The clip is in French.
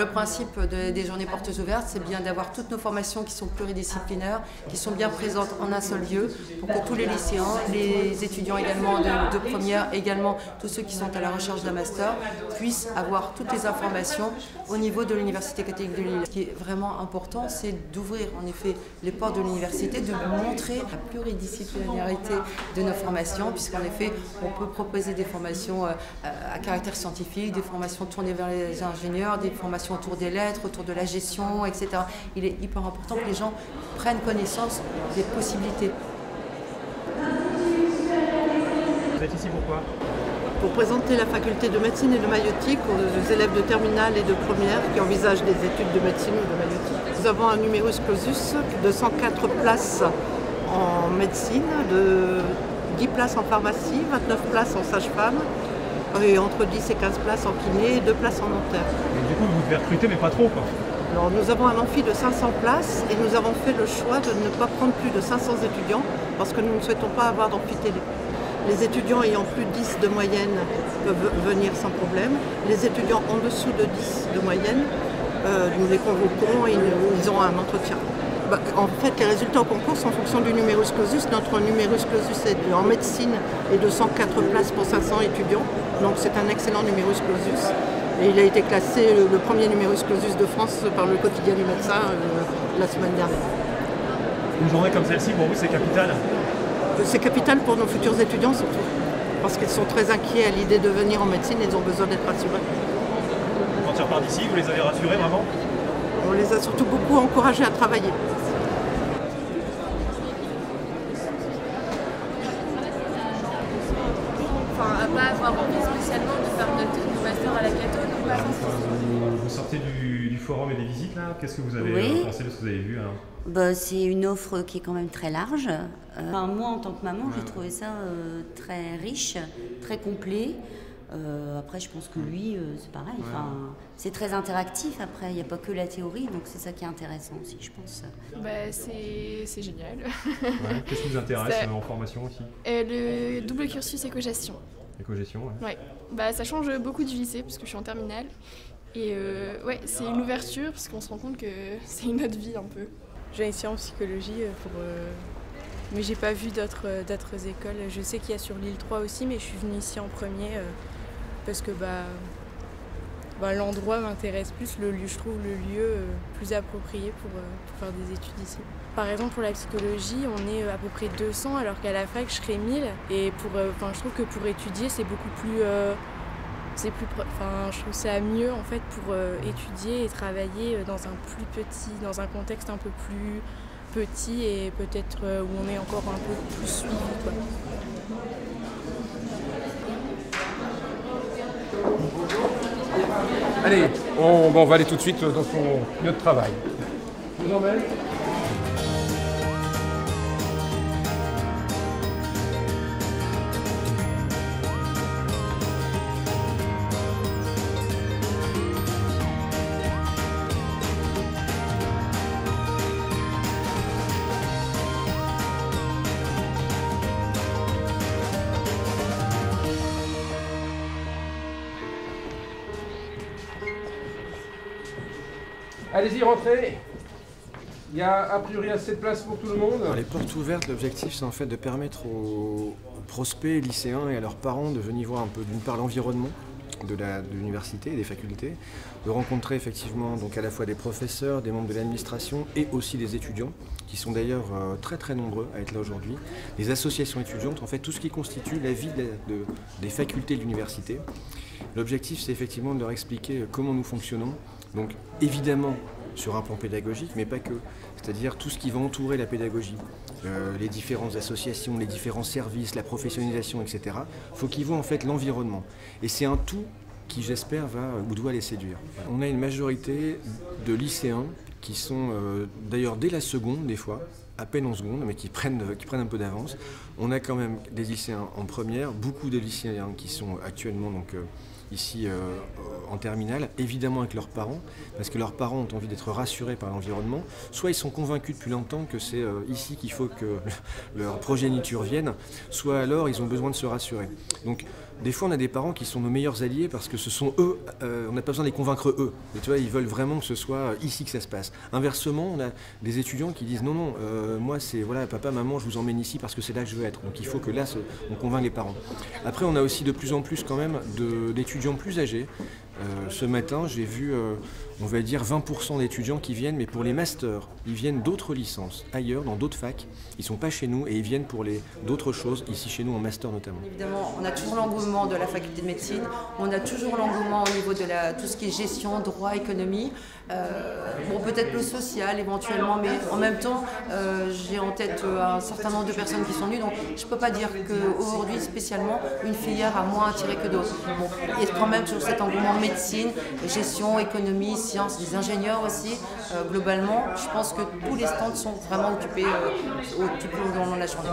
le principe des journées portes ouvertes, c'est bien d'avoir toutes nos formations qui sont pluridisciplinaires, qui sont bien présentes en un seul lieu, pour que tous les lycéens, les étudiants également de première, également tous ceux qui sont à la recherche d'un master, puissent avoir toutes les informations au niveau de l'Université catholique de Lille. Ce qui est vraiment important, c'est d'ouvrir en effet les portes de l'université, de montrer la pluridisciplinarité de nos formations, puisqu'en effet, on peut proposer des formations à caractère scientifique, des formations tournées vers les ingénieurs, des formations autour des lettres, autour de la gestion, etc. Il est hyper important que les gens prennent connaissance des possibilités. Vous êtes ici pourquoi? Pour présenter la faculté de médecine et de maïeutique aux élèves de terminale et de première qui envisagent des études de médecine ou de maïeutique. Nous avons un numerus clausus de 104 places en médecine, de 10 places en pharmacie, 29 places en sage-femme, et entre 10 et 15 places en kiné et 2 places en dentaire. Et du coup, vous devez recruter, mais pas trop, quoi. Alors, nous avons un amphi de 500 places et nous avons fait le choix de ne pas prendre plus de 500 étudiants parce que nous ne souhaitons pas avoir d'amphithéâtre. Les étudiants ayant plus de 10 de moyenne peuvent venir sans problème. Les étudiants en dessous de 10 de moyenne, nous les convoquons et ils ont un entretien. En fait, les résultats au concours sont en fonction du numerus clausus. Notre numerus clausus en médecine est de 104 places pour 500 étudiants. Donc c'est un excellent numerus clausus. Et il a été classé le premier numerus clausus de France par le quotidien du médecin la semaine dernière. Une journée comme celle-ci, pour vous, c'est capital? C'est capital pour nos futurs étudiants surtout. Parce qu'ils sont très inquiets à l'idée de venir en médecine et ils ont besoin d'être rassurés. Quand ils repartent d'ici, vous les avez rassurés vraiment? On les a surtout beaucoup encouragés à travailler. Enfin, à pas avoir envie spécialement de faire notre master à la Cato, non pas. Vous sortez du forum et des visites là, qu'est-ce que vous avez pensé de ce que vous avez vu alors? C'est une offre qui est quand même très large. Moi, en tant que maman, j'ai trouvé ça très riche, très complet. Après, je pense que lui, c'est pareil. Enfin, c'est très interactif. Après, il n'y a pas que la théorie, donc c'est ça qui est intéressant aussi, je pense. C'est génial. Qu'est-ce qui vous intéresse en formation aussi? Le double cursus éco-gestion. Éco-gestion, ouais. Ça change beaucoup du lycée, parce que je suis en terminale. Et c'est une ouverture, parce qu'on se rend compte que c'est une autre vie un peu. Je viens ici en psychologie, mais j'ai pas vu d'autres écoles. Je sais qu'il y a sur l'île 3 aussi, mais je suis venue ici en premier parce que l'endroit m'intéresse plus, le lieu, je trouve le lieu plus approprié pour faire des études ici. Par exemple, pour la psychologie, on est à peu près 200, alors qu'à la fac, je serais 1000. Et je trouve que pour étudier, c'est beaucoup plus... je trouve ça mieux en fait pour étudier et travailler dans un contexte un peu plus petit et peut-être où on est encore un peu plus suivi, quoi. Allez, on va aller tout de suite dans son lieu de travail. Je vous emmène. Allez-y, rentrez. Il y a a priori assez de place pour tout le monde. Dans les portes ouvertes, l'objectif c'est en fait de permettre aux prospects lycéens et à leurs parents de venir voir un peu d'une part l'environnement de l'université et des facultés, de rencontrer effectivement donc à la fois des professeurs, des membres de l'administration et aussi des étudiants qui sont d'ailleurs très très nombreux à être là aujourd'hui, des associations étudiantes, en fait tout ce qui constitue la vie des facultés de l'université. L'objectif c'est effectivement de leur expliquer comment nous fonctionnons, donc évidemment sur un plan pédagogique, mais pas que, c'est-à-dire tout ce qui va entourer la pédagogie, les différentes associations, les différents services, la professionnalisation, etc. Il faut qu'ils voient en fait l'environnement. Et c'est un tout qui, j'espère, va ou doit les séduire. On a une majorité de lycéens qui sont, d'ailleurs dès la seconde, des fois, à peine en seconde, mais qui prennent un peu d'avance. On a quand même des lycéens en première, beaucoup de lycéens qui sont actuellement donc, ici en terminale, évidemment avec leurs parents, parce que leurs parents ont envie d'être rassurés par l'environnement. Soit ils sont convaincus depuis longtemps que c'est ici qu'il faut que leur progéniture vienne, soit alors ils ont besoin de se rassurer. Donc des fois on a des parents qui sont nos meilleurs alliés parce que ce sont eux, on n'a pas besoin de les convaincre eux. Mais tu vois, ils veulent vraiment que ce soit ici que ça se passe. Inversement, on a des étudiants qui disent non, moi c'est voilà, papa, maman, je vous emmène ici parce que c'est là que je veux être. Donc il faut que là, on convainc les parents. Après, on a aussi de plus en plus quand même d'étudiants plus âgés. Ce matin, j'ai vu, on va dire, 20% d'étudiants qui viennent, mais pour les masters. Ils viennent d'autres licences, ailleurs, dans d'autres facs. Ils ne sont pas chez nous et ils viennent pour d'autres choses, ici chez nous, en master notamment. Évidemment, on a toujours l'engouement de la faculté de médecine, on a toujours l'engouement au niveau de tout ce qui est gestion, droit, économie. Bon, peut-être le social éventuellement, mais en même temps, j'ai en tête un certain nombre de personnes qui sont venues, donc je ne peux pas dire qu'aujourd'hui, spécialement, une filière a moins attiré que d'autres. Bon, il y a quand même toujours cet engouement médecine, gestion, économie, sciences, des ingénieurs aussi. Globalement, je pense que tous les stands sont vraiment occupés tout au long de la journée.